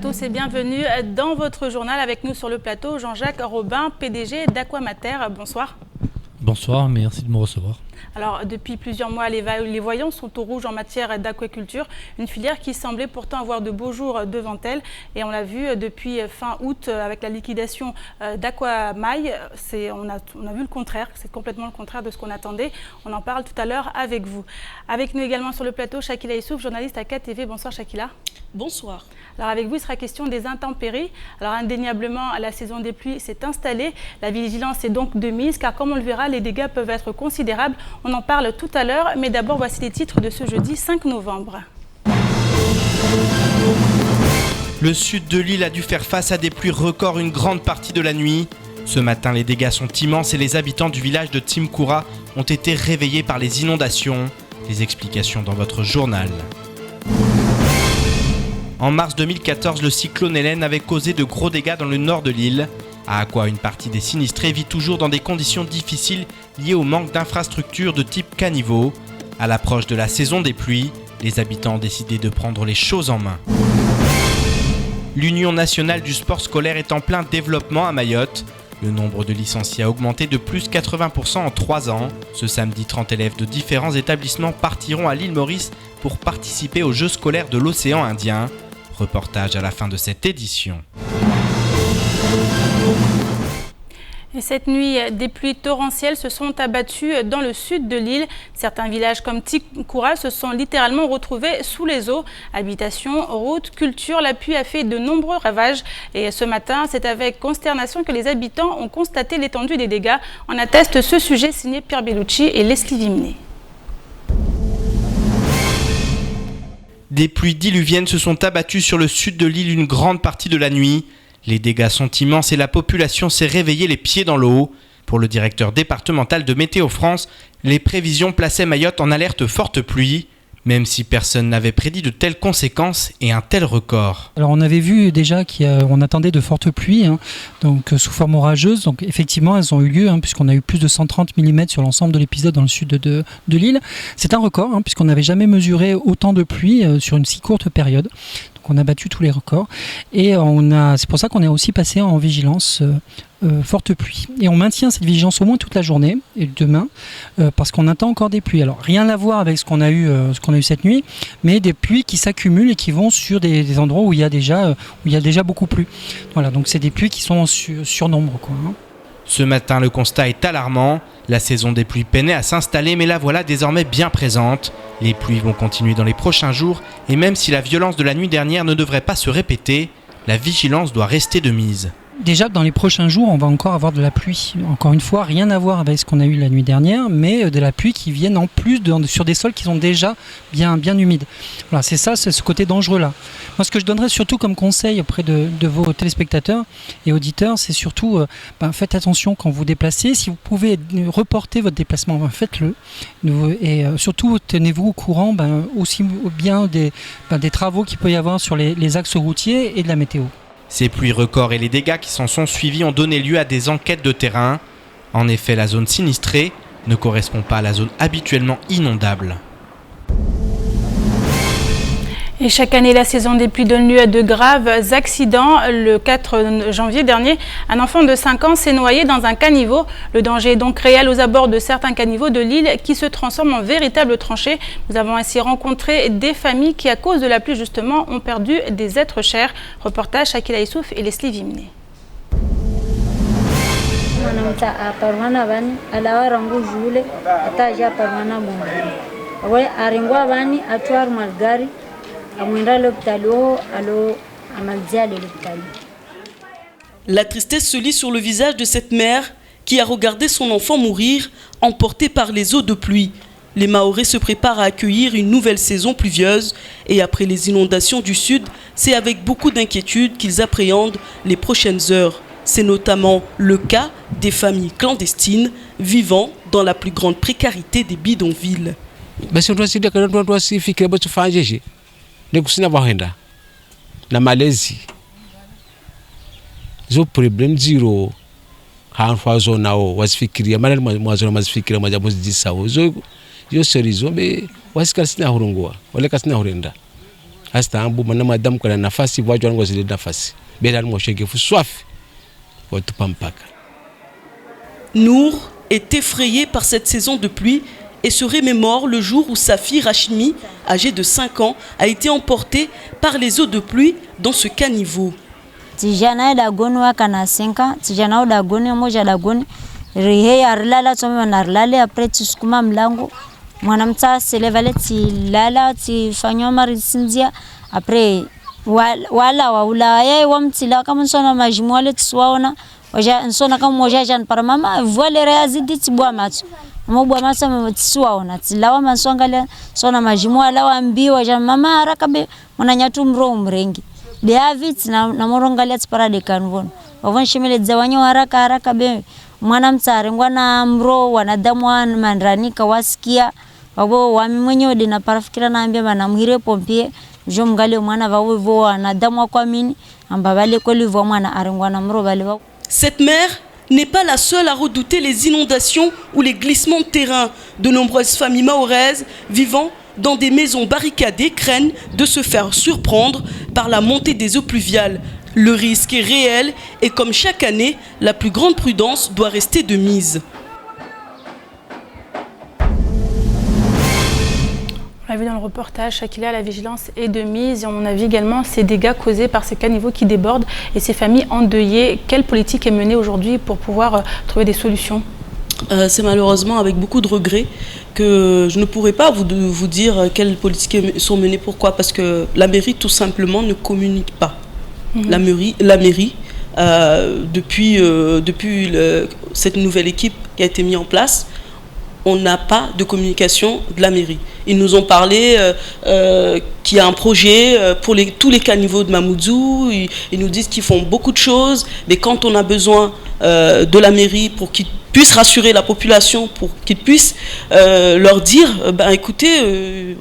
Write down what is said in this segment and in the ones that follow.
tous et bienvenue dans votre journal. Avec nous sur le plateau, Jean-Jacques Robin, PDG d'Aquamater. Bonsoir. Bonsoir, merci de me recevoir. Alors, depuis plusieurs mois, les voyants sont au rouge en matière d'aquaculture, une filière qui semblait pourtant avoir de beaux jours devant elle. Et on l'a vu depuis fin août avec la liquidation d'Aquamail. On a vu le contraire, c'est complètement le contraire de ce qu'on attendait. On en parle tout à l'heure avec vous. Avec nous également sur le plateau, Chakila Issouf, journaliste à KTV. Bonsoir Chakila. Bonsoir. Alors avec vous, il sera question des intempéries. Alors indéniablement, la saison des pluies s'est installée. La vigilance est donc de mise, car comme on le verra, les dégâts peuvent être considérables. On en parle tout à l'heure, mais d'abord, voici les titres de ce jeudi 5 novembre. Le sud de l'île a dû faire face à des pluies records une grande partie de la nuit. Ce matin, les dégâts sont immenses et les habitants du village de Timkoura ont été réveillés par les inondations. Les explications dans votre journal. En mars 2014, le cyclone Hélène avait causé de gros dégâts dans le nord de l'île. À Aqua, une partie des sinistrés vit toujours dans des conditions difficiles liées au manque d'infrastructures de type caniveau. À l'approche de la saison des pluies, les habitants ont décidé de prendre les choses en main. L'Union nationale du sport scolaire est en plein développement à Mayotte. Le nombre de licenciés a augmenté de plus 80% en 3 ans. Ce samedi, 30 élèves de différents établissements partiront à l'île Maurice pour participer aux Jeux scolaires de l'océan Indien. Reportage à la fin de cette édition. Et cette nuit, des pluies torrentielles se sont abattues dans le sud de l'île. Certains villages comme Timkoura se sont littéralement retrouvés sous les eaux. Habitations, routes, culture, la pluie a fait de nombreux ravages. Et ce matin, c'est avec consternation que les habitants ont constaté l'étendue des dégâts. On atteste ce sujet signé Pierre Bellucci et Leslie Vimné. Des pluies diluviennes se sont abattues sur le sud de l'île une grande partie de la nuit. Les dégâts sont immenses et la population s'est réveillée les pieds dans l'eau. Pour le directeur départemental de Météo France, les prévisions plaçaient Mayotte en alerte forte pluie, même si personne n'avait prédit de telles conséquences et un tel record. Alors on avait vu déjà qu'on attendait de fortes pluies, donc sous forme orageuse. Donc effectivement elles ont eu lieu, puisqu'on a eu plus de 130 mm sur l'ensemble de l'épisode dans le sud de l'île. C'est un record, puisqu'on n'avait jamais mesuré autant de pluie sur une si courte période. Donc on a battu tous les records. Et c'est pour ça qu'on est aussi passé en vigilance forte pluie. Et on maintient cette vigilance au moins toute la journée et demain, parce qu'on attend encore des pluies. Alors rien à voir avec ce qu'on a eu cette nuit, mais des pluies qui s'accumulent et qui vont sur des endroits où il y a déjà beaucoup plu. Voilà, donc c'est des pluies qui sont en surnombre, quoi. Ce matin, le constat est alarmant. La saison des pluies peinait à s'installer, mais la voilà désormais bien présente. Les pluies vont continuer dans les prochains jours, et même si la violence de la nuit dernière ne devrait pas se répéter, la vigilance doit rester de mise. Déjà, dans les prochains jours, on va encore avoir de la pluie. Encore une fois, rien à voir avec ce qu'on a eu la nuit dernière, mais de la pluie qui viennent en plus sur des sols qui sont déjà bien humides. Voilà, c'est ce côté dangereux-là. Moi, ce que je donnerais surtout comme conseil auprès de vos téléspectateurs et auditeurs, c'est surtout, faites attention quand vous déplacez. Si vous pouvez reporter votre déplacement, faites-le. Et surtout, tenez-vous au courant aussi bien des travaux qu'il peut y avoir sur les axes routiers et de la météo. Ces pluies records et les dégâts qui s'en sont suivis ont donné lieu à des enquêtes de terrain. En effet, la zone sinistrée ne correspond pas à la zone habituellement inondable. Et chaque année, la saison des pluies donne lieu à de graves accidents. Le 4 janvier dernier, un enfant de 5 ans s'est noyé dans un caniveau. Le danger est donc réel aux abords de certains caniveaux de l'île qui se transforment en véritables tranchées. Nous avons ainsi rencontré des familles qui, à cause de la pluie justement, ont perdu des êtres chers. Reportage Chakila Issouf et Leslie Vimné. La tristesse se lit sur le visage de cette mère qui a regardé son enfant mourir, emporté par les eaux de pluie. Les Mahorais se préparent à accueillir une nouvelle saison pluvieuse et après les inondations du sud, c'est avec beaucoup d'inquiétude qu'ils appréhendent les prochaines heures. C'est notamment le cas des familles clandestines vivant dans la plus grande précarité des bidonvilles. Nekusina bahenda na malezi zo problem zero hanfa zo nao wasifikiria maneno mwazo mazifikiria majambo zisao zo yo serizo be wasikasina hurungwa wale kasina hurenda hasta ambu mana madam kuna nafasi watu wangu zile nafasi bila mwosheke fu swafi watu pampaka. Nour est effrayé par cette saison de pluie et se remémore le jour où sa fille Rachmi, âgée de 5 ans, a été emportée par les eaux de pluie dans ce caniveau. Tijana dagoni wakana 5 ans, tijana dagoni moja dagoni rihe arlala tsome narlale après tusukuma mlango mwanamta selevale tilala tifanywa marisinzia après wala waula yeye wamtila kama nsona majimu wale tswaona waja nsona kama moja jan par mama voile reazidi tibwa matsu mobwa matsu mtswaona tilawa mansongale sona majimu wala wambiwa jan mama haraka be mwananyatu mro mrengi beavit na morongalia tsipara de kanvon wavon shimele dzawanya haraka be mwana mtsare ngwana mro wanadamu mandranika wasikia wabo wami mwenyewe dina parafikira naambia bana mwire pompie jo mgale mwana vawo vo wanadamu kwa mini ambabale kweli vo mwana arengwana mro bale. Cette mère n'est pas la seule à redouter les inondations ou les glissements de terrain. De nombreuses familles mahoraises vivant dans des maisons barricadées craignent de se faire surprendre par la montée des eaux pluviales. Le risque est réel et comme chaque année, la plus grande prudence doit rester de mise. On a vu dans le reportage, Shakila, la vigilance est de mise. Et on a vu également ces dégâts causés par ces caniveaux qui débordent et ces familles endeuillées. Quelle politique est menée aujourd'hui pour pouvoir trouver des solutions ? C'est malheureusement avec beaucoup de regrets que je ne pourrais pas vous dire quelles politiques sont menées. Pourquoi ? Parce que la mairie tout simplement ne communique pas. La mairie depuis cette nouvelle équipe qui a été mise en place, on n'a pas de communication de la mairie. Ils nous ont parlé qu'il y a un projet pour tous les caniveaux de Mamoudzou. Ils nous disent qu'ils font beaucoup de choses, mais quand on a besoin de la mairie pour qu'ils puissent rassurer la population, pour qu'ils puissent leur dire écoutez,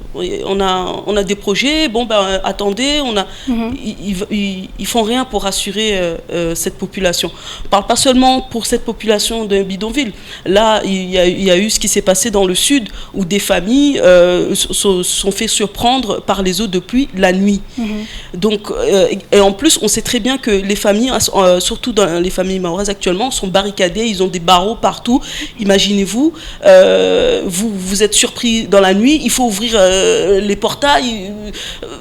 on a des projets, attendez, ils font rien pour rassurer cette population. On ne parle pas seulement pour cette population de bidonville. Là, il y a eu ce qui s'est passé dans le sud où des familles sont fait surprendre par les eaux de pluie la nuit. Donc, et en plus, on sait très bien que les familles, surtout dans les familles mahoraises actuellement, sont barricadées, ils ont des barreaux partout. Imaginez-vous, vous êtes surpris dans la nuit, il faut ouvrir les portails,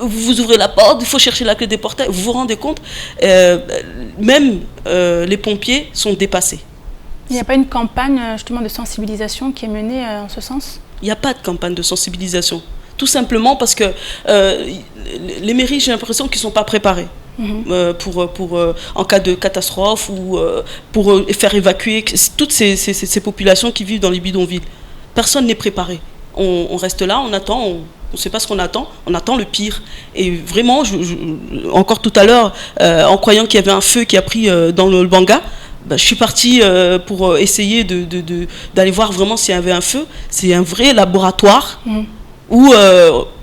vous ouvrez la porte, il faut chercher la clé des portails. Vous vous rendez compte, même les pompiers sont dépassés. Il n'y a pas une campagne justement de sensibilisation qui est menée en ce sens ? Il n'y a pas de campagne de sensibilisation. Tout simplement parce que les mairies, j'ai l'impression qu'ils ne sont pas préparés. En cas de catastrophe ou pour faire évacuer toutes ces populations qui vivent dans les bidonvilles. Personne n'est préparé. On reste là, on attend, on ne sait pas ce qu'on attend, on attend le pire. Et vraiment, encore tout à l'heure, en croyant qu'il y avait un feu qui a pris dans le Banga, je suis partie pour essayer d'aller voir vraiment s'il y avait un feu. C'est un vrai laboratoire où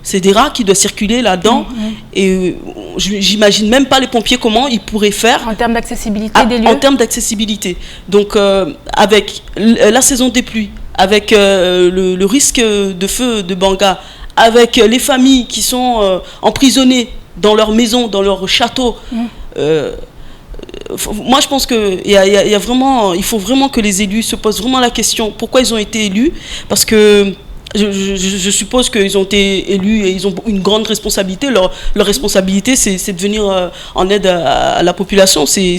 c'est des rats qui doivent circuler là-dedans. Et j'imagine même pas les pompiers comment ils pourraient faire. En termes d'accessibilité des lieux. En termes d'accessibilité. Donc avec la saison des pluies, avec le risque de feu de Banga, avec les familles qui sont emprisonnées dans leur maison, dans leur château. Moi je pense il faut vraiment que les élus se posent vraiment la question pourquoi ils ont été élus, parce que je suppose qu'ils ont été élus et ils ont une grande responsabilité. Leur responsabilité c'est de venir en aide à la population, c'est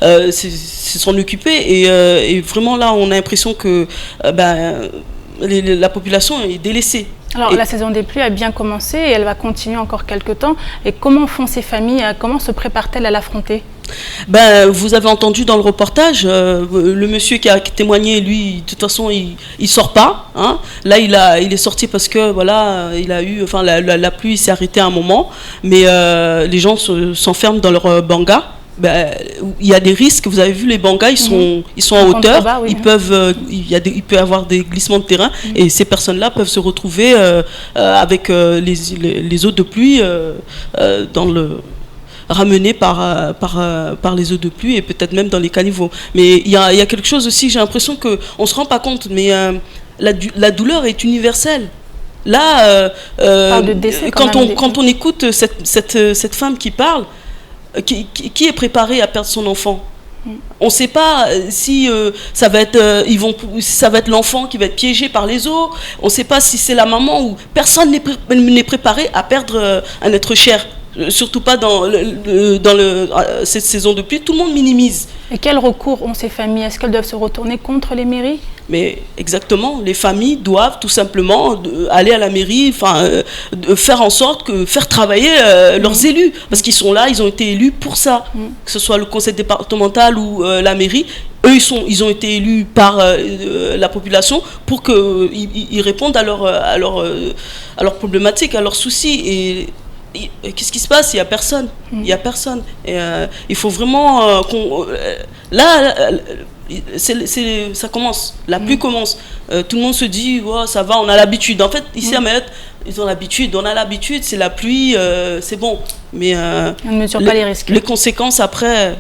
s'en occuper et vraiment là on a l'impression que la population est délaissée. Alors la saison des pluies a bien commencé et elle va continuer encore quelques temps. Et comment font ces familles, comment se préparent-elles à l'affronter ? Vous avez entendu dans le reportage, le monsieur qui a témoigné, lui, de toute façon, il sort pas. Hein. Là, il est sorti parce que voilà, il a eu, la pluie s'est arrêtée à un moment, mais les gens s'enferment dans leur banga. Il y a des risques. Vous avez vu les bangas, ils sont en hauteur. Bas, oui. Il peut y avoir des glissements de terrain et ces personnes-là peuvent se retrouver avec les eaux de pluie ramenées par les eaux de pluie et peut-être même dans les caniveaux. Mais il y a quelque chose aussi, j'ai l'impression qu'on ne se rend pas compte, mais la douleur est universelle. Là, de décès, quand on écoute cette femme qui parle, qui est préparée à perdre son enfant? On ne sait pas si ça va être l'enfant qui va être piégé par les eaux. On ne sait pas si c'est la maman ou personne n'est préparé à perdre un être cher. Surtout pas dans cette saison de pluie. Tout le monde minimise. Et quel recours ont ces familles? Est-ce qu'elles doivent se retourner contre les mairies? Mais exactement, les familles doivent tout simplement aller à la mairie, faire en sorte faire travailler leurs élus, parce qu'ils sont là, ils ont été élus pour ça, que ce soit le conseil départemental ou la mairie. Eux, ils ont été élus par la population pour qu'ils répondent à leurs problématiques, à leurs soucis. Et qu'est-ce qui se passe? Il n'y a personne. Il n'y a personne. Et, il faut vraiment ça commence. La pluie commence. Tout le monde se dit, oh, ça va, on a l'habitude. En fait, ici à Mayotte, ils ont l'habitude. On a l'habitude, c'est la pluie, c'est bon. Mais on ne mesure pas les risques. Les conséquences après,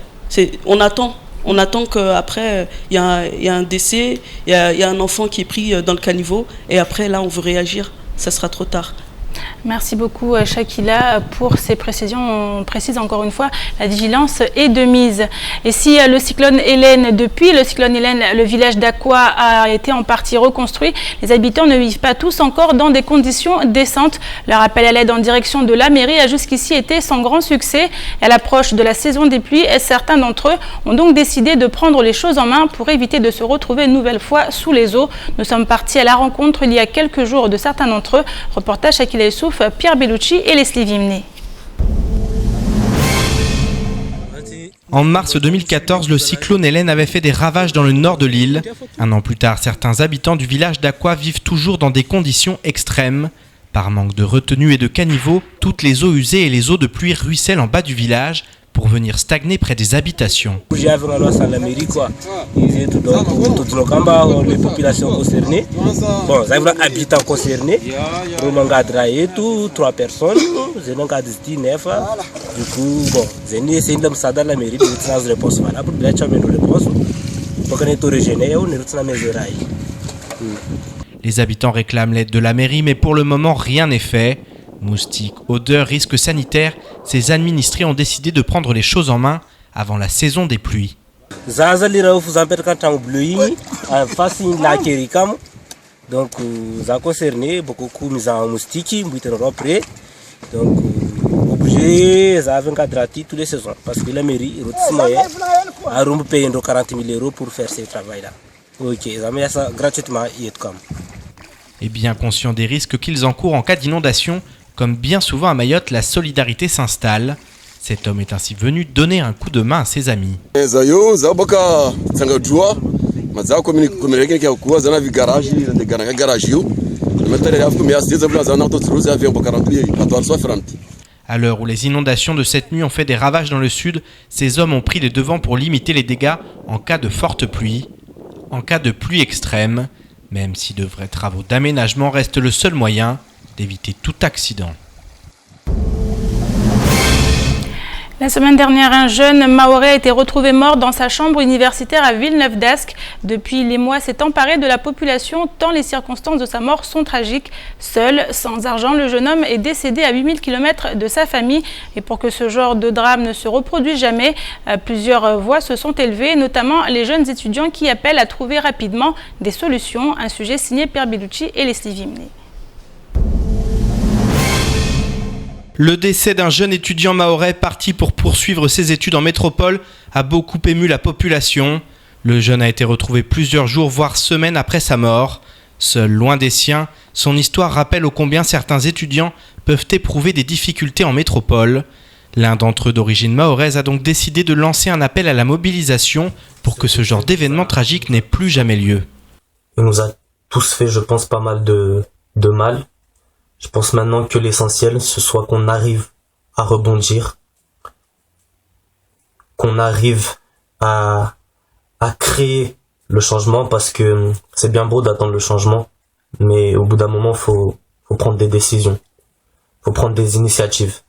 on attend. On attend qu'après, il y a un décès, il y a un enfant qui est pris dans le caniveau. Et après, là, on veut réagir. Ça sera trop tard. Merci beaucoup Shakila pour ces précisions. On précise encore une fois, la vigilance est de mise. Et si depuis le cyclone Hélène, le village d'Aqua a été en partie reconstruit, les habitants ne vivent pas tous encore dans des conditions décentes. Leur appel à l'aide en direction de la mairie a jusqu'ici été sans grand succès. À l'approche de la saison des pluies, certains d'entre eux ont donc décidé de prendre les choses en main pour éviter de se retrouver une nouvelle fois sous les eaux. Nous sommes partis à la rencontre il y a quelques jours de certains d'entre eux. Reportage Shakila Youssouf, Pierre Bellucci et Leslie Vimné. En mars 2014, le cyclone Hélène avait fait des ravages dans le nord de l'île. Un an plus tard, certains habitants du village d'Aqua vivent toujours dans des conditions extrêmes. Par manque de retenue et de caniveaux, toutes les eaux usées et les eaux de pluie ruissellent en bas du village pour venir stagner près des habitations. J'avais à la mairie, quoi. Ils étaient toutes les populations concernées. Bon, les habitants concernés. Nous avons 3 personnes. Nous avons 19. Du coup, bon, nous essayé de me dans la mairie de faire des réponses valables. Nous avons des réponses. Pour que nous régénions, nous avons des Les habitants réclament l'aide de la mairie, mais pour le moment, rien n'est fait. Moustiques, odeurs, risques sanitaires, ces administrés ont décidé de prendre les choses en main avant la saison des pluies. Donc, ça a concerné beaucoup de mises en moustiques, donc, obligé, ça a encadré toutes les saisons parce que la mairie a payé 40 000 € pour faire ce travail-là. Ok, ça met ça gratuitement. Et bien conscients des risques qu'ils encourent en cas d'inondation, comme bien souvent à Mayotte, la solidarité s'installe. Cet homme est ainsi venu donner un coup de main à ses amis. À l'heure où les inondations de cette nuit ont fait des ravages dans le sud, ces hommes ont pris les devants pour limiter les dégâts en cas de forte pluie. En cas de pluie extrême, même si de vrais travaux d'aménagement restent le seul moyen d'éviter tout accident. La semaine dernière, un jeune Mahorais a été retrouvé mort dans sa chambre universitaire à Villeneuve-d'Ascq. Depuis, les mois s'est emparé de la population tant les circonstances de sa mort sont tragiques. Seul, sans argent, le jeune homme est décédé à 8000 km de sa famille. Et pour que ce genre de drame ne se reproduise jamais, plusieurs voix se sont élevées, notamment les jeunes étudiants qui appellent à trouver rapidement des solutions. Un sujet signé Pierre Bellucci et Leslie Vimné. Le décès d'un jeune étudiant mahorais parti pour poursuivre ses études en métropole a beaucoup ému la population. Le jeune a été retrouvé plusieurs jours, voire semaines après sa mort. Seul, loin des siens, son histoire rappelle ô combien certains étudiants peuvent éprouver des difficultés en métropole. L'un d'entre eux d'origine mahoraise a donc décidé de lancer un appel à la mobilisation pour que ce genre d'événement tragique n'ait plus jamais lieu. Il nous a tous fait, je pense, pas mal de mal. Je pense maintenant que l'essentiel, ce soit qu'on arrive à rebondir, qu'on arrive à créer le changement, parce que c'est bien beau d'attendre le changement, mais au bout d'un moment, faut prendre des décisions, faut prendre des initiatives.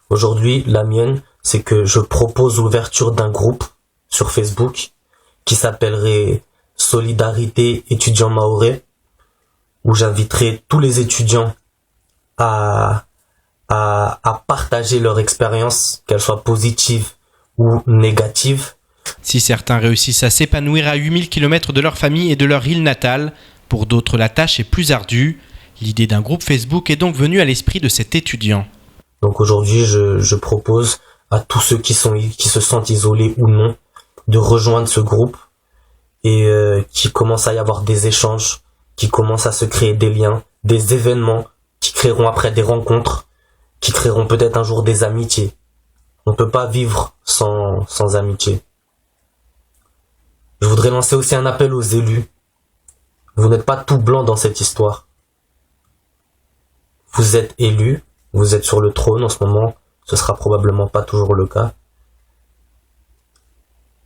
Aujourd'hui, la mienne, c'est que je propose l'ouverture d'un groupe sur Facebook qui s'appellerait Solidarité étudiants mahorais, où j'inviterai tous les étudiants à partager leur expérience, qu'elle soit positive ou négative. Si certains réussissent à s'épanouir à 8000 km de leur famille et de leur île natale, pour d'autres la tâche est plus ardue. L'idée d'un groupe Facebook est donc venue à l'esprit de cet étudiant. Donc aujourd'hui, je propose à tous ceux qui se sentent isolés ou non de rejoindre ce groupe et qui commence à y avoir des échanges, qui commence à se créer des liens, des événements qui créeront après des rencontres, qui créeront peut-être un jour des amitiés. On ne peut pas vivre sans amitié. Je voudrais lancer aussi un appel aux élus. Vous n'êtes pas tout blanc dans cette histoire. Vous êtes élus, vous êtes sur le trône en ce moment, ce sera probablement pas toujours le cas.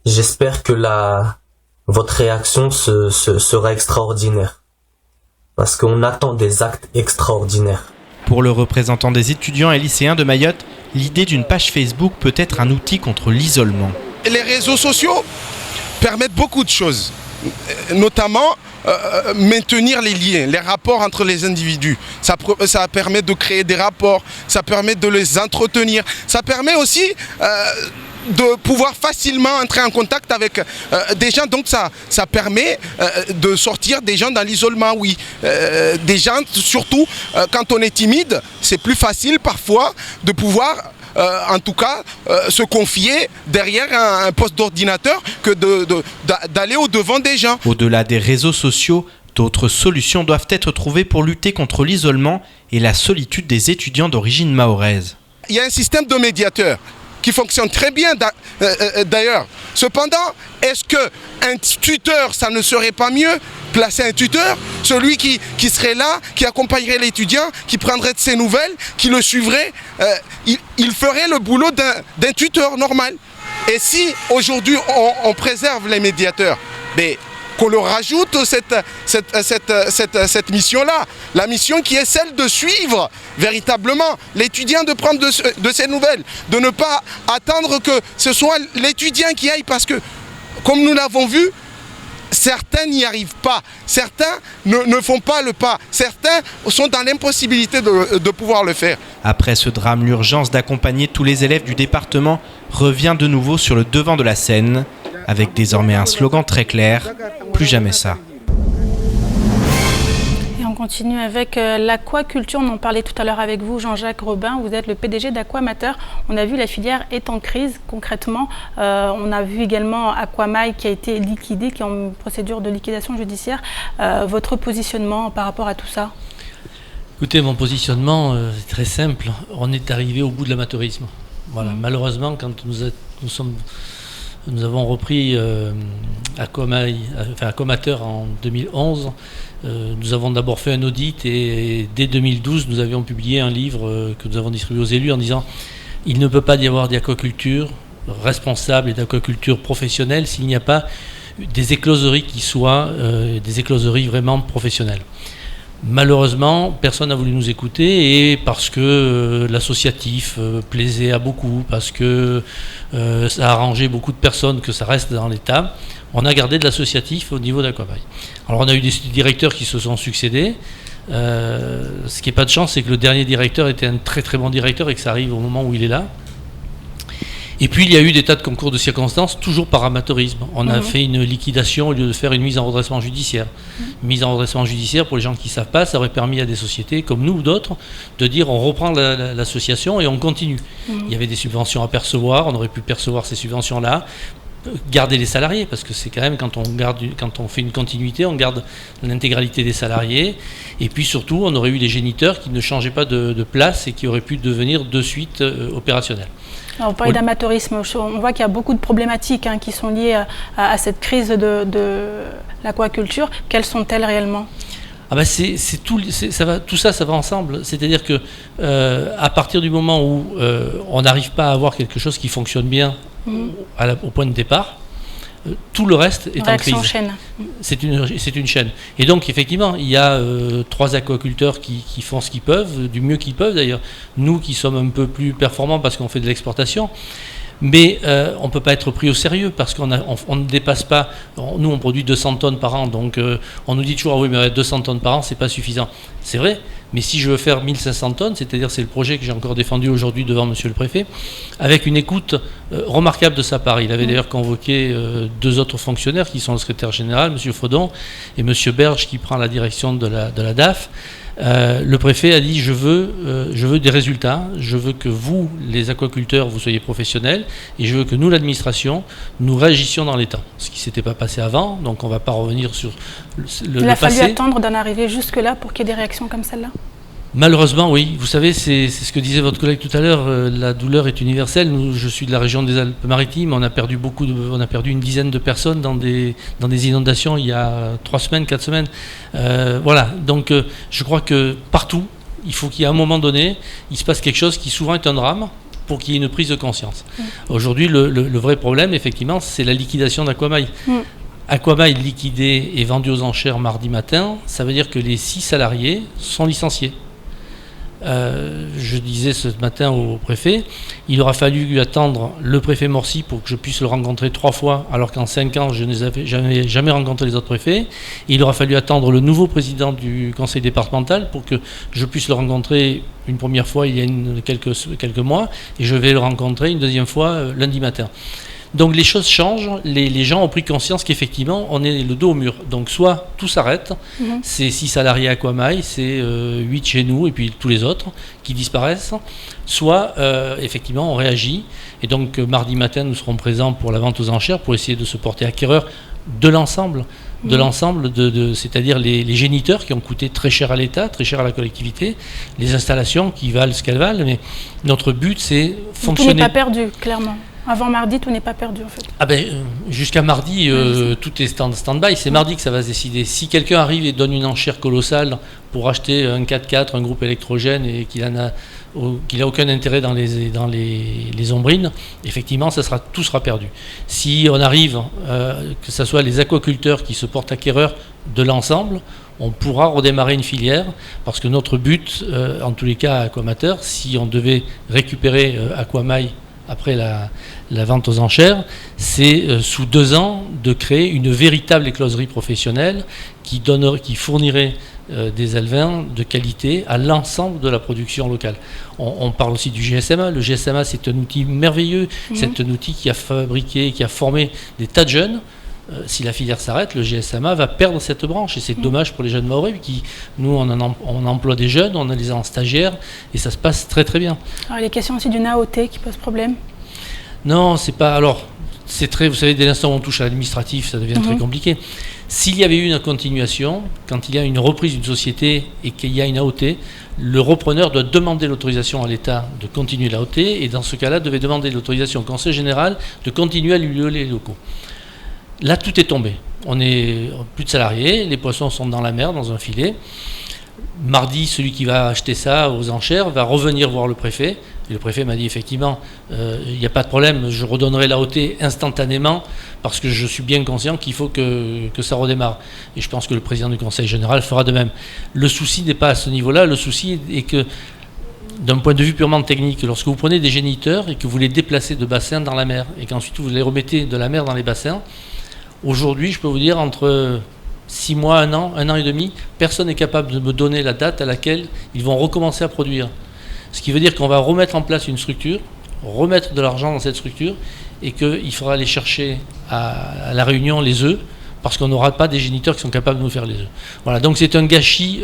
J'espère que votre réaction sera extraordinaire. Parce qu'on attend des actes extraordinaires. Pour le représentant des étudiants et lycéens de Mayotte, l'idée d'une page Facebook peut être un outil contre l'isolement. Les réseaux sociaux permettent beaucoup de choses, notamment maintenir les liens, les rapports entre les individus. Ça permet de créer des rapports, ça permet de les entretenir, ça permet aussi de pouvoir facilement entrer en contact avec des gens. Donc ça permet de sortir des gens dans l'isolement, oui. Des gens, surtout quand on est timide, c'est plus facile parfois de pouvoir en tout cas se confier derrière un poste d'ordinateur que d'aller au-devant des gens. Au-delà des réseaux sociaux, d'autres solutions doivent être trouvées pour lutter contre l'isolement et la solitude des étudiants d'origine mahoraise. Il y a un système de médiateurs qui fonctionne très bien d'ailleurs. Cependant, est-ce qu'un tuteur, ça ne serait pas mieux placer un tuteur, celui qui serait là, qui accompagnerait l'étudiant, qui prendrait de ses nouvelles, qui le suivrait, il ferait le boulot d'un tuteur normal. Et si aujourd'hui on préserve les médiateurs, mais qu'on leur rajoute cette mission-là, la mission qui est celle de suivre véritablement l'étudiant, de prendre de ses nouvelles, de ne pas attendre que ce soit l'étudiant qui aille, parce que, comme nous l'avons vu, certains n'y arrivent pas, certains ne font pas le pas, certains sont dans l'impossibilité de pouvoir le faire. Après ce drame, l'urgence d'accompagner tous les élèves du département revient de nouveau sur le devant de la scène, avec désormais un slogan très clair, plus jamais ça. Et on continue avec l'aquaculture. On en parlait tout à l'heure avec vous, Jean-Jacques Robin. Vous êtes le PDG d'Aquamateur. On a vu la filière est en crise concrètement. On a vu également Aquamail qui a été liquidé, qui est en procédure de liquidation judiciaire. Votre positionnement par rapport à tout ça? Écoutez, mon positionnement est très simple. On est arrivé au bout de l'amateurisme. Voilà. Malheureusement, quand nous avons repris Aquamateur en 2011. Nous avons d'abord fait un audit et dès 2012, nous avions publié un livre que nous avons distribué aux élus en disant « Il ne peut pas y avoir d'aquaculture responsable et d'aquaculture professionnelle s'il n'y a pas des écloseries qui soient des écloseries vraiment professionnelles. » Malheureusement, personne n'a voulu nous écouter, et parce que l'associatif plaisait à beaucoup, parce que ça a arrangé beaucoup de personnes que ça reste dans l'état, on a gardé de l'associatif au niveau d'Aquamail. Alors on a eu des directeurs qui se sont succédés. Ce qui n'est pas de chance, c'est que le dernier directeur était un très très bon directeur et que ça arrive au moment où il est là. Et puis il y a eu des tas de concours de circonstances, toujours par amateurisme. On a fait une liquidation au lieu de faire une mise en redressement judiciaire. Une mise en redressement judiciaire, pour les gens qui ne savent pas, ça aurait permis à des sociétés comme nous ou d'autres de dire on reprend l'association et on continue. Il y avait des subventions à percevoir, on aurait pu percevoir ces subventions-là, garder les salariés, parce que c'est quand même quand on fait une continuité, on garde l'intégralité des salariés, et puis surtout on aurait eu des géniteurs qui ne changeaient pas de place et qui auraient pu devenir de suite opérationnels. Alors, on parlait d'amateurisme, on voit qu'il y a beaucoup de problématiques qui sont liées à cette crise de l'aquaculture. Quelles sont-elles réellement ? Tout ça va ensemble. C'est-à-dire que à partir du moment où on n'arrive pas à avoir quelque chose qui fonctionne bien au point de départ, tout le reste est en crise. C'est une chaîne. Et donc, effectivement, il y a 3 aquaculteurs qui font ce qu'ils peuvent, du mieux qu'ils peuvent d'ailleurs. Nous qui sommes un peu plus performants parce qu'on fait de l'exportation. Mais on ne peut pas être pris au sérieux parce qu'on ne dépasse pas. Nous, on produit 200 tonnes par an, donc on nous dit toujours, ah oui, mais 200 tonnes par an, c'est pas suffisant. C'est vrai, mais si je veux faire 1500 tonnes, c'est-à-dire c'est le projet que j'ai encore défendu aujourd'hui devant Monsieur le Préfet, avec une écoute remarquable de sa part. Il avait d'ailleurs convoqué 2 autres fonctionnaires qui sont le secrétaire général, Monsieur Faudon, et Monsieur Berge qui prend la direction de la DAF. Le préfet a dit je veux des résultats, je veux que vous, les aquaculteurs, vous soyez professionnels, et je veux que nous, l'administration, nous réagissions dans les temps. Ce qui ne s'était pas passé avant, donc on ne va pas revenir sur le passé. Il a fallu attendre d'en arriver jusque-là pour qu'il y ait des réactions comme celle-là? Malheureusement, oui. Vous savez, c'est ce que disait votre collègue tout à l'heure, la douleur est universelle. Nous, je suis de la région des Alpes-Maritimes, on a perdu une dizaine de personnes dans des inondations il y a 3 semaines, 4 semaines. Voilà, donc je crois que partout, il faut qu'il y ait un moment donné, il se passe quelque chose qui souvent est un drame, pour qu'il y ait une prise de conscience. Aujourd'hui, le vrai problème, effectivement, c'est la liquidation d'Aquamail. Aquamail liquidé et vendu aux enchères mardi matin, ça veut dire que les 6 salariés sont licenciés. Je disais ce matin au préfet, il aura fallu attendre le préfet Morcy pour que je puisse le rencontrer 3 fois, alors qu'en 5 ans, je n'avais jamais rencontré les autres préfets. Il aura fallu attendre le nouveau président du conseil départemental pour que je puisse le rencontrer une première fois il y a quelques mois, et je vais le rencontrer une deuxième fois lundi matin. Donc les choses changent, les gens ont pris conscience qu'effectivement on est le dos au mur. Donc soit tout s'arrête, c'est 6 salariés à Aquamail, c'est 8 chez nous et puis tous les autres qui disparaissent, soit effectivement on réagit. Et donc mardi matin nous serons présents pour la vente aux enchères pour essayer de se porter acquéreur de l'ensemble. C'est-à-dire les géniteurs qui ont coûté très cher à l'État, très cher à la collectivité, les installations qui valent ce qu'elles valent, mais notre but c'est fonctionner. Tout n'est pas perdu, clairement. Avant mardi, tout n'est pas perdu en fait. Jusqu'à mardi, tout est stand-by. C'est mardi que ça va se décider. Si quelqu'un arrive et donne une enchère colossale pour acheter un 4x4, un groupe électrogène et qu'il n'a aucun intérêt dans les ombrines, effectivement, tout sera perdu. Si on arrive, que ce soit les aquaculteurs qui se portent acquéreurs de l'ensemble, on pourra redémarrer une filière, parce que notre but, en tous les cas à Aquamateur, si on devait récupérer Aquamail après la vente aux enchères, c'est sous 2 ans de créer une véritable écloserie professionnelle qui fournirait des alevins de qualité à l'ensemble de la production locale. On parle aussi du GSMA. Le GSMA, c'est un outil merveilleux, c'est un outil qui a fabriqué, qui a formé des tas de jeunes. Si la filière s'arrête, le GSMA va perdre cette branche et c'est dommage pour les jeunes Mahorais. Nous, on emploie des jeunes, on les a en stagiaires et ça se passe très très bien. Alors, il est question aussi d'une AOT qui pose problème? Non, c'est pas. Alors, c'est très. Vous savez, dès l'instant où on touche à l'administratif, ça devient très compliqué. S'il y avait eu une continuation, quand il y a une reprise d'une société et qu'il y a une AOT, le repreneur doit demander l'autorisation à l'État de continuer l'AOT et dans ce cas-là, devait demander l'autorisation au Conseil général de continuer à lui louer les locaux. Là, tout est tombé. On n'est plus de salariés, les poissons sont dans la mer, dans un filet. Mardi, celui qui va acheter ça aux enchères va revenir voir le préfet. Et le préfet m'a dit effectivement, il n'y a pas de problème, je redonnerai l'AOT instantanément parce que je suis bien conscient qu'il faut que ça redémarre. Et je pense que le président du conseil général fera de même. Le souci n'est pas à ce niveau-là, le souci est que d'un point de vue purement technique, lorsque vous prenez des géniteurs et que vous les déplacez de bassin dans la mer et qu'ensuite vous les remettez de la mer dans les bassins, aujourd'hui, je peux vous dire, entre 6 mois, 1 an et demi, personne n'est capable de me donner la date à laquelle ils vont recommencer à produire. Ce qui veut dire qu'on va remettre en place une structure, remettre de l'argent dans cette structure, et qu'il faudra aller chercher à La Réunion les œufs, parce qu'on n'aura pas des géniteurs qui sont capables de nous faire les œufs. Voilà, donc c'est un gâchis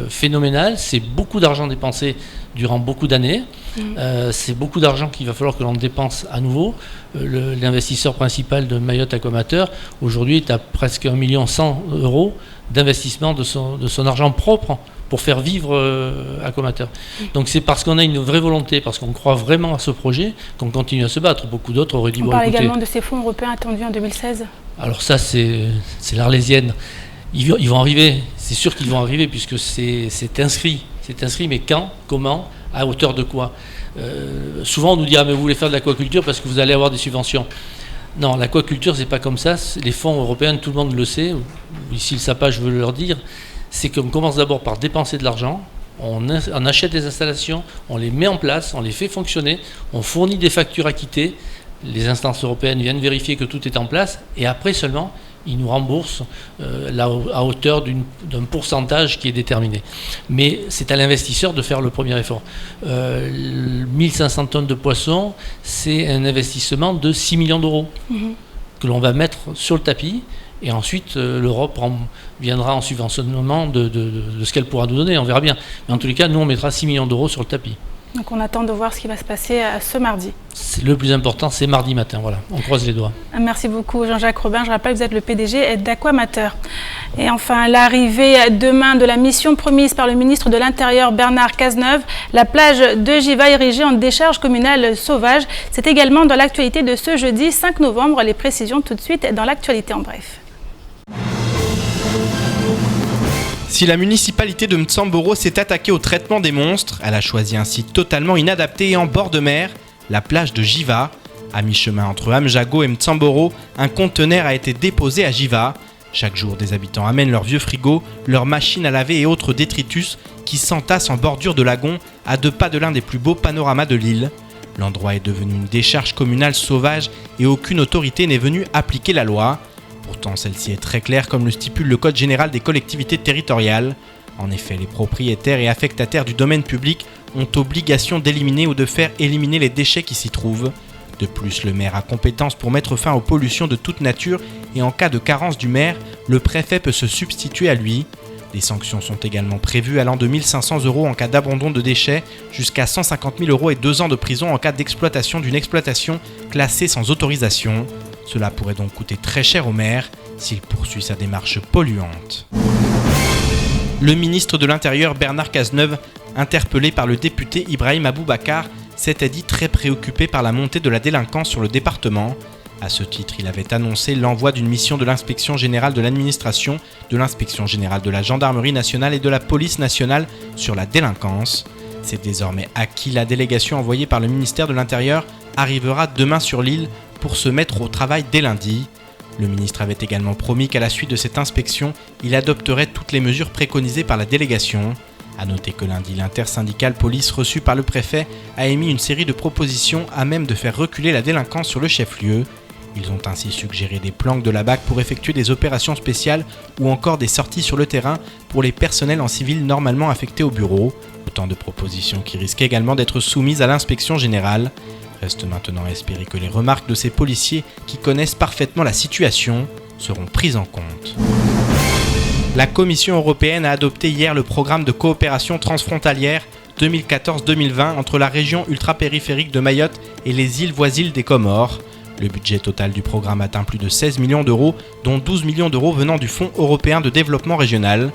phénoménal, c'est beaucoup d'argent dépensé durant beaucoup d'années, c'est beaucoup d'argent qu'il va falloir que l'on dépense à nouveau. L'investisseur principal de Mayotte Aquamateur, aujourd'hui, est à presque 1,1 million d'euros d'investissement de son argent propre pour faire vivre Aquamateur. Donc c'est parce qu'on a une vraie volonté, parce qu'on croit vraiment à ce projet, qu'on continue à se battre. Beaucoup d'autres auraient dit... On parle également de ces fonds européens attendus en 2016. Alors ça, c'est l'Arlésienne. Ils vont arriver, c'est sûr qu'ils vont arriver, puisque c'est inscrit. C'est inscrit, mais quand, comment, à hauteur de quoi? Souvent on nous dit, ah mais vous voulez faire de l'aquaculture parce que vous allez avoir des subventions. Non, l'aquaculture, c'est pas comme ça. Les fonds européens, tout le monde le sait. S'ils ne le savent pas, je veux leur dire. C'est qu'on commence d'abord par dépenser de l'argent, on achète des installations, on les met en place, on les fait fonctionner, on fournit des factures acquittées, les instances européennes viennent vérifier que tout est en place, et après seulement, ils nous remboursent à hauteur d'un pourcentage qui est déterminé. Mais c'est à l'investisseur de faire le premier effort. 1500 tonnes de poissons, c'est un investissement de 6 millions d'euros que l'on va mettre sur le tapis, et ensuite l'Europe viendra en subventionnement de ce qu'elle pourra nous donner, on verra bien. Mais en tous les cas, nous on mettra 6 millions d'euros sur le tapis. Donc on attend de voir ce qui va se passer ce mardi. Le plus important, c'est mardi matin, voilà. On croise les doigts. Merci beaucoup Jean-Jacques Robin. Je rappelle que vous êtes le PDG d'Aquamateur. Et enfin, l'arrivée demain de la mission promise par le ministre de l'Intérieur Bernard Cazeneuve, la plage de Giva érigée en décharge communale sauvage. C'est également dans l'actualité de ce jeudi 5 novembre. Les précisions tout de suite dans l'actualité en bref. Si la municipalité de Mtsamboro s'est attaquée au traitement des monstres, elle a choisi un site totalement inadapté et en bord de mer, la plage de Giva. À mi-chemin entre Amjago et Mtsamboro, un conteneur a été déposé à Giva. Chaque jour, des habitants amènent leurs vieux frigos, leurs machines à laver et autres détritus qui s'entassent en bordure de lagon à 2 pas de l'un des plus beaux panoramas de l'île. L'endroit est devenu une décharge communale sauvage et aucune autorité n'est venue appliquer la loi. Pourtant, celle-ci est très claire comme le stipule le Code général des collectivités territoriales. En effet, les propriétaires et affectataires du domaine public ont obligation d'éliminer ou de faire éliminer les déchets qui s'y trouvent. De plus, le maire a compétence pour mettre fin aux pollutions de toute nature et en cas de carence du maire, le préfet peut se substituer à lui. Des sanctions sont également prévues allant de 1 500 € en cas d'abandon de déchets jusqu'à 150 000 € et 2 ans de prison en cas d'exploitation d'une exploitation classée sans autorisation. Cela pourrait donc coûter très cher au maire s'il poursuit sa démarche polluante. Le ministre de l'Intérieur Bernard Cazeneuve, interpellé par le député Ibrahim Aboubacar, s'était dit très préoccupé par la montée de la délinquance sur le département. À ce titre, il avait annoncé l'envoi d'une mission de l'Inspection générale de l'administration, de l'Inspection générale de la gendarmerie nationale et de la police nationale sur la délinquance. C'est désormais acquis. La délégation envoyée par le ministère de l'Intérieur arrivera demain sur l'île pour se mettre au travail dès lundi. Le ministre avait également promis qu'à la suite de cette inspection, il adopterait toutes les mesures préconisées par la délégation. A noter que lundi, l'intersyndicale police reçue par le préfet a émis une série de propositions à même de faire reculer la délinquance sur le chef-lieu. Ils ont ainsi suggéré des planques de la BAC pour effectuer des opérations spéciales ou encore des sorties sur le terrain pour les personnels en civil normalement affectés au bureau. Autant de propositions qui risquent également d'être soumises à l'inspection générale. Reste maintenant à espérer que les remarques de ces policiers qui connaissent parfaitement la situation seront prises en compte. La Commission européenne a adopté hier le programme de coopération transfrontalière 2014-2020 entre la région ultra-périphérique de Mayotte et les îles voisines des Comores. Le budget total du programme atteint plus de 16 millions d'euros, dont 12 millions d'euros venant du Fonds européen de développement régional.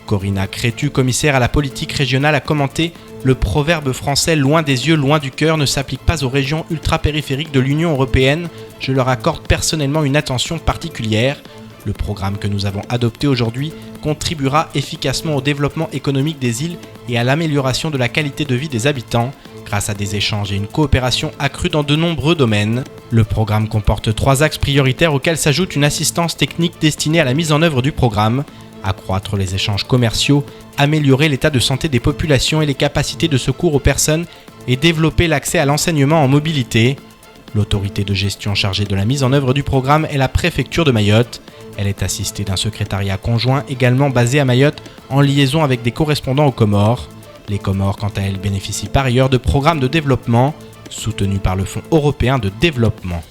Corinna Crétu, commissaire à la politique régionale, a commenté « Le proverbe français « loin des yeux, loin du cœur » ne s'applique pas aux régions ultra-périphériques de l'Union européenne. Je leur accorde personnellement une attention particulière. Le programme que nous avons adopté aujourd'hui contribuera efficacement au développement économique des îles et à l'amélioration de la qualité de vie des habitants, grâce à des échanges et une coopération accrue dans de nombreux domaines. Le programme comporte 3 axes prioritaires auxquels s'ajoute une assistance technique destinée à la mise en œuvre du programme. Accroître les échanges commerciaux, améliorer l'état de santé des populations et les capacités de secours aux personnes et développer l'accès à l'enseignement en mobilité. L'autorité de gestion chargée de la mise en œuvre du programme est la préfecture de Mayotte. Elle est assistée d'un secrétariat conjoint également basé à Mayotte en liaison avec des correspondants aux Comores. Les Comores, quant à elles, bénéficient par ailleurs de programmes de développement soutenus par le Fonds européen de développement.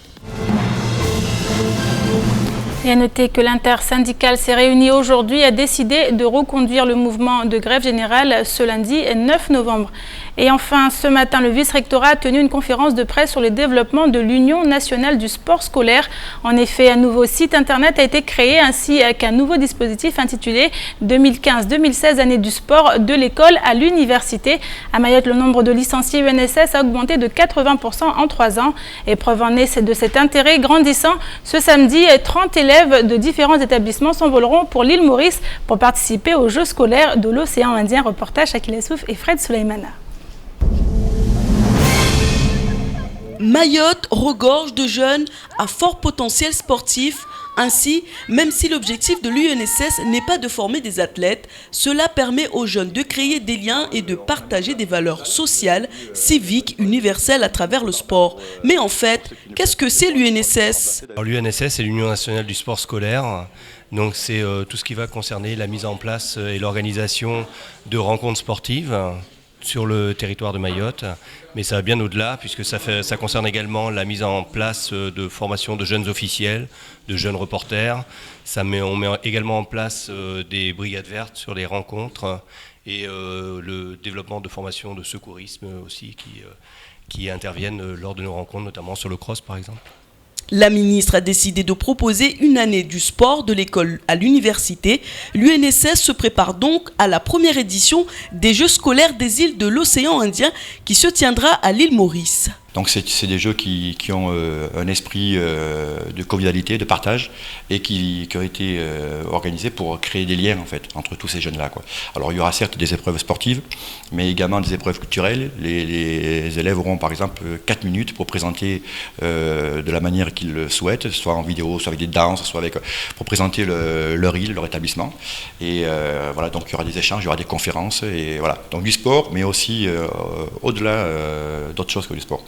Et à noter que l'intersyndicale s'est réunie aujourd'hui et a décidé de reconduire le mouvement de grève générale ce lundi 9 novembre. Et enfin, ce matin, le vice-rectorat a tenu une conférence de presse sur le développement de l'Union nationale du sport scolaire. En effet, un nouveau site internet a été créé ainsi qu'un nouveau dispositif intitulé 2015-2016 année du sport de l'école à l'université. À Mayotte, le nombre de licenciés UNSS a augmenté de 80% en 3 ans. Et preuve en est de cet intérêt grandissant, ce samedi, 30 élèves de différents établissements s'envoleront pour l'île Maurice pour participer aux Jeux scolaires de l'océan Indien. Reportage Akil Souf et Fred Souleymana. Mayotte regorge de jeunes à fort potentiel sportif, Ainsi, même si l'objectif de l'UNSS n'est pas de former des athlètes, cela permet aux jeunes de créer des liens et de partager des valeurs sociales, civiques, universelles à travers le sport. Mais en fait, qu'est-ce que c'est l'UNSS ? L'UNSS, c'est l'Union nationale du sport scolaire. Donc c'est tout ce qui va concerner la mise en place et l'organisation de rencontres sportives sur le territoire de Mayotte, mais ça va bien au-delà puisque ça concerne également la mise en place de formations de jeunes officiels, de jeunes reporters. On met également en place des brigades vertes sur les rencontres et le développement de formations de secourisme aussi qui interviennent lors de nos rencontres, notamment sur le cross par exemple. La ministre a décidé de proposer une année du sport de l'école à l'université. L'UNSS se prépare donc à la première édition des Jeux scolaires des îles de l'océan Indien qui se tiendra à l'île Maurice. Donc c'est des jeux qui ont un esprit de convivialité, de partage et qui ont été organisés pour créer des liens en fait entre tous ces jeunes-là, quoi. Alors il y aura certes des épreuves sportives, mais également des épreuves culturelles. Les élèves auront par exemple 4 minutes pour présenter de la manière qu'ils le souhaitent, soit en vidéo, soit avec des danses, soit pour présenter leur île, leur établissement. Et voilà, donc il y aura des échanges, il y aura des conférences et voilà. Donc du sport, mais aussi au-delà d'autres choses que du sport.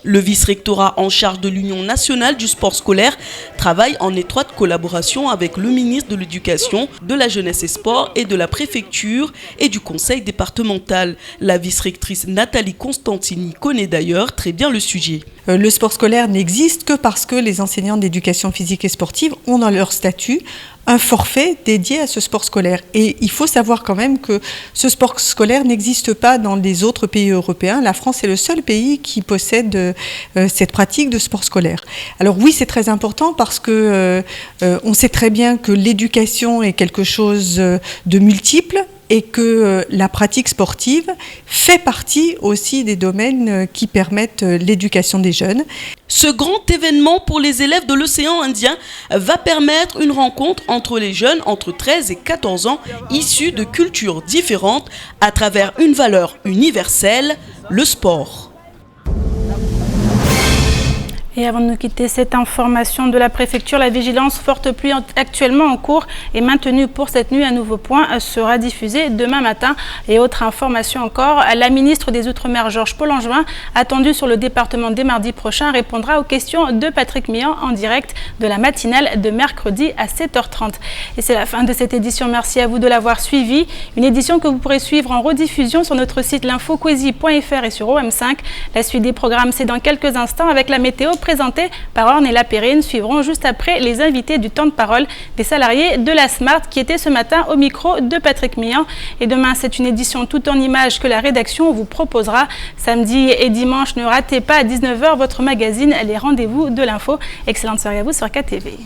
Le vice-rectorat en charge de l'Union nationale du sport scolaire travaille en étroite collaboration avec le ministre de l'Éducation, de la Jeunesse et Sport et de la préfecture et du conseil départemental. La vice-rectrice Nathalie Constantini connaît d'ailleurs très bien le sujet. Le sport scolaire n'existe que parce que les enseignants d'éducation physique et sportive ont dans leur statut un forfait dédié à ce sport scolaire. Et il faut savoir quand même que ce sport scolaire n'existe pas dans les autres pays européens. La France est le seul pays qui possède cette pratique de sport scolaire. Alors oui, c'est très important parce que on sait très bien que l'éducation est quelque chose de multiple et que la pratique sportive fait partie aussi des domaines qui permettent l'éducation des jeunes. Ce grand événement pour les élèves de l'océan Indien va permettre une rencontre entre les jeunes entre 13 et 14 ans issus de cultures différentes à travers une valeur universelle, le sport. Et avant de nous quitter, cette information de la préfecture, la vigilance forte pluie actuellement en cours est maintenue pour cette nuit. Un nouveau point sera diffusé demain matin. Et autre information encore, la ministre des Outre-mer, Georges Paul-Langevin, attendue sur le département dès mardi prochain, répondra aux questions de Patrick Mian en direct de la matinale de mercredi à 7h30. Et c'est la fin de cette édition. Merci à vous de l'avoir suivie. Une édition que vous pourrez suivre en rediffusion sur notre site l'infoquesi.fr et sur OM5. La suite des programmes, c'est dans quelques instants avec la météo présentés par Ornella Perrine, suivront juste après les invités du temps de parole des salariés de la Smart qui étaient ce matin au micro de Patrick Mian. Et demain, c'est une édition tout en images que la rédaction vous proposera. Samedi et dimanche, ne ratez pas à 19h votre magazine Les Rendez-vous de l'info. Excellente soirée à vous sur KTV.